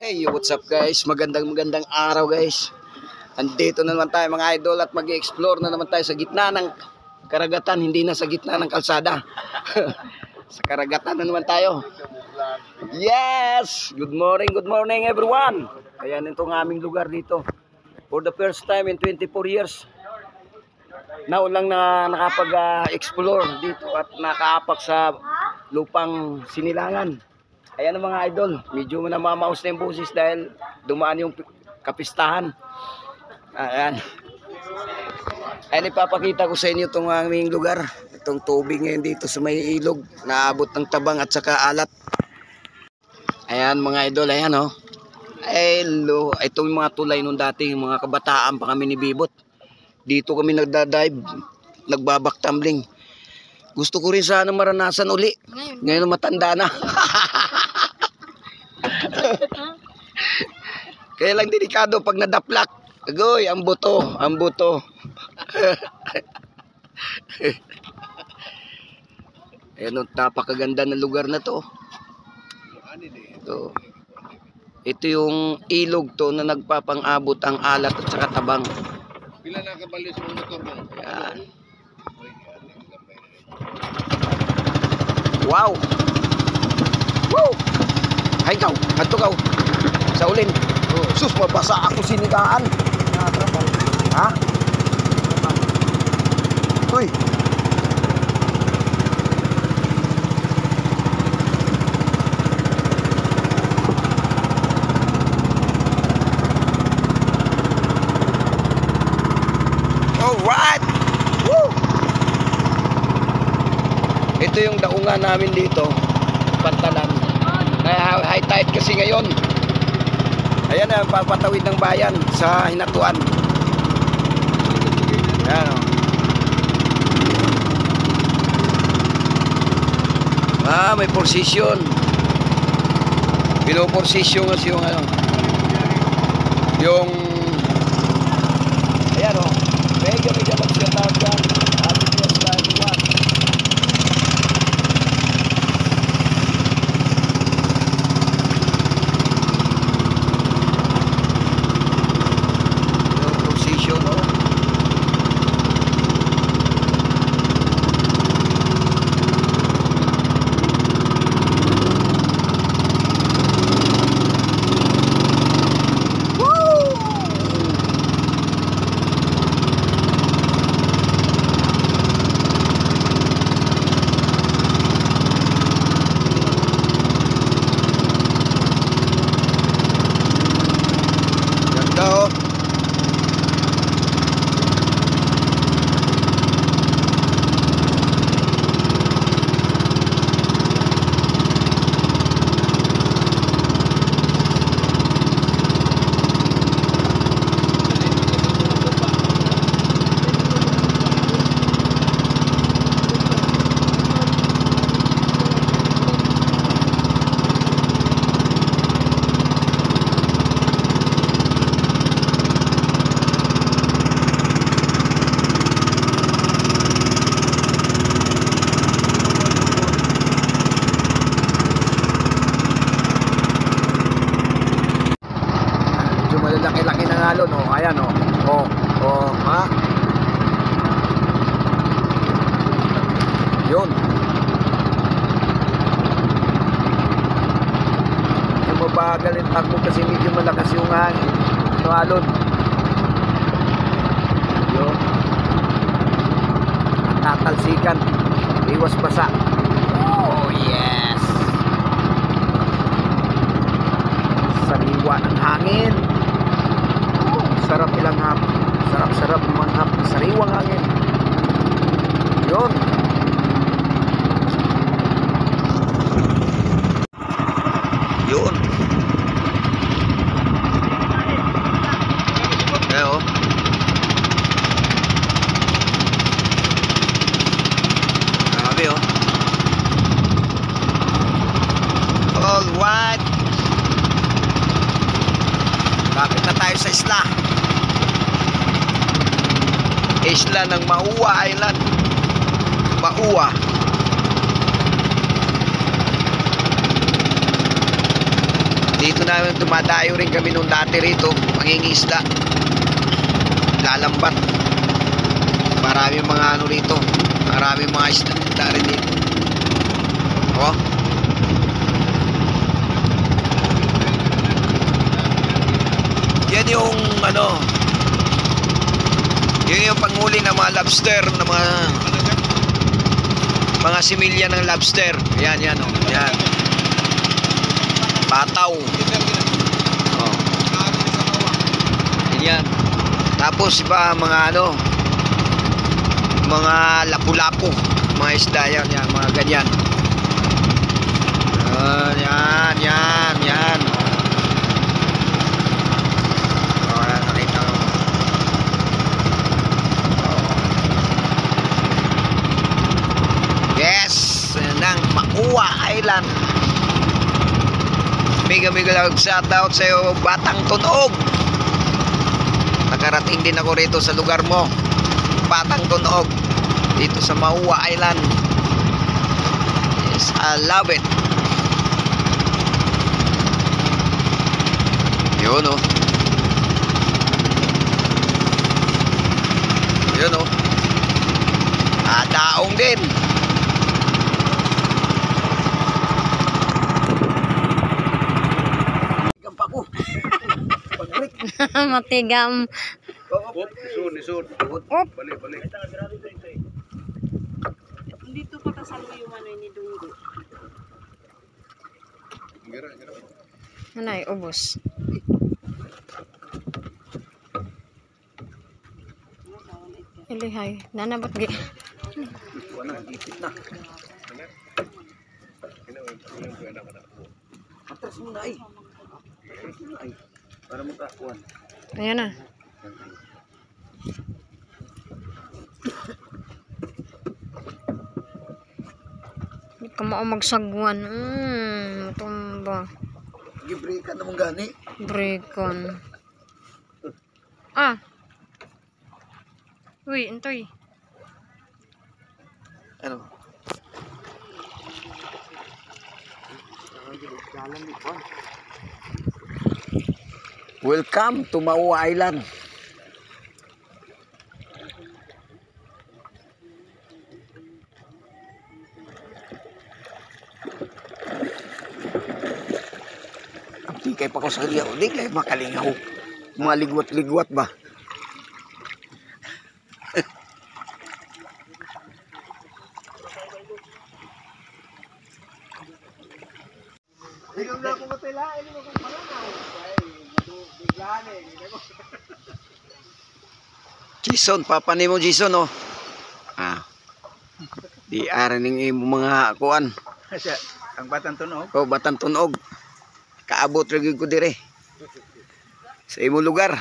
Hey, what's up guys? Magandang araw guys. Andito na naman tayo mga idol at mag-explore na naman tayo sa gitna ng karagatan, hindi na sa gitna ng kalsada. Sa karagatan na naman tayo. Yes! Good morning everyone. Ayan itong aming lugar dito. For the first time in 24 years. Now lang na nakapag-explore dito at nakaapak sa lupang Sinilangan. Ayan ang mga idol, medyo namamaos na yung boses dahil dumaan yung kapistahan. Ayan. Ayan, ipapakita ko sa inyo itong aming lugar. Itong tubig ngayon dito sa may ilog, naabot ng tabang at saka alat. Ayan mga idol, ayan oh. Hello, itong mga tulay nung dati, yung mga kabataan pa kami ni Bibot. Dito kami nagdadive, nagbabaktumbling. Gusto ko rin sana maranasan uli. Ngayon matanda na. Kaya lang delikado pag nadaplak. Agoy, ang buto, ang buto. Ayan, napakaganda ng lugar na to. Ito yung ilog to na nagpapang-abot ang alat at saka tabang. Pila na kabalis mo motor mo? Ayan. Wow! Woo! Ay ikaw, ato ka sa ulin. Sus, mabasa ako sinigaan. Ha? Uy! Alright! Woo! Ito yung daungan namin dito, Pantalan. High tide kasi ngayon. Ayan na, papatawid ng bayan sa Hinatuan. Ayan o. May posisyon. Pinoposisyon kasi yung ano. Yung ayan o. Medyo mag-shoutout dyan. Happy Fiesta everyone. Laki-laki ng alon, oh. Ayan, oh. Oh, ha? Yun. Yung mabagal yung takbo kasi medyo malakas yung hangin. Yung alon. Yun. At tatalsikan. Iwas basa. Oh, yes. Sariwa ng hangin. Sarap ilanghap, sarap manghap, sariwang hangin. Yun. Yun. Kaya oh. Grabe oh. All right. Bakit na tayo sa isla? Isla ng Maua Island. Maua. Dito na dumadayo rin kami nung dati rito, mangingisda. Lalambat. Maraming mga ano rito. Maraming mga isda rin dito. Oh. Yan yung ano, yun yung panghuli ng mga lobster, ng mga similya ng lobster. Yan, yan, oh. Yan. Pataw. Oh. Yan. Tapos iba mga ano, mga lapu-lapu, mga isda yan, yan, mga ganyan. Yan, yan, yan. Oh, yan, nakita mo. Oh. Yes, yan ang Makua Island. Mega shoutout sa iyo, Batang Tunog. Nakarating din ako rito sa lugar mo, Batang Tunog, dito sa Makua Island. Yes, I love it. Yun oh. Yun oh. Daong din. Gampa ko. Matigam. Isod. Op. Balik. Dito pa ta sa luyuman ni Dunggo. Gira. Anay, ubos. Ilihay. Nanabot gi. Wala, ipit na. Atras mo na ay. Atras mo na ay. Para makakuan. Ayan na. Hindi ka magsagwan. Tumba. Gibre ka naman gani. Brecon. Ah. Uy, entoy. Ano? Welcome to Makua Island. Di kay pa ko sa liyaw, di kay makalingaw. Mga ligwat-ligwat ba? Jason, papa ni mo Jason oh. Di araning imo mga kuan. Ang Batang Tunog. Oh, Batang Tunog. Kaabot ra gyud ko dire. Sa imo lugar.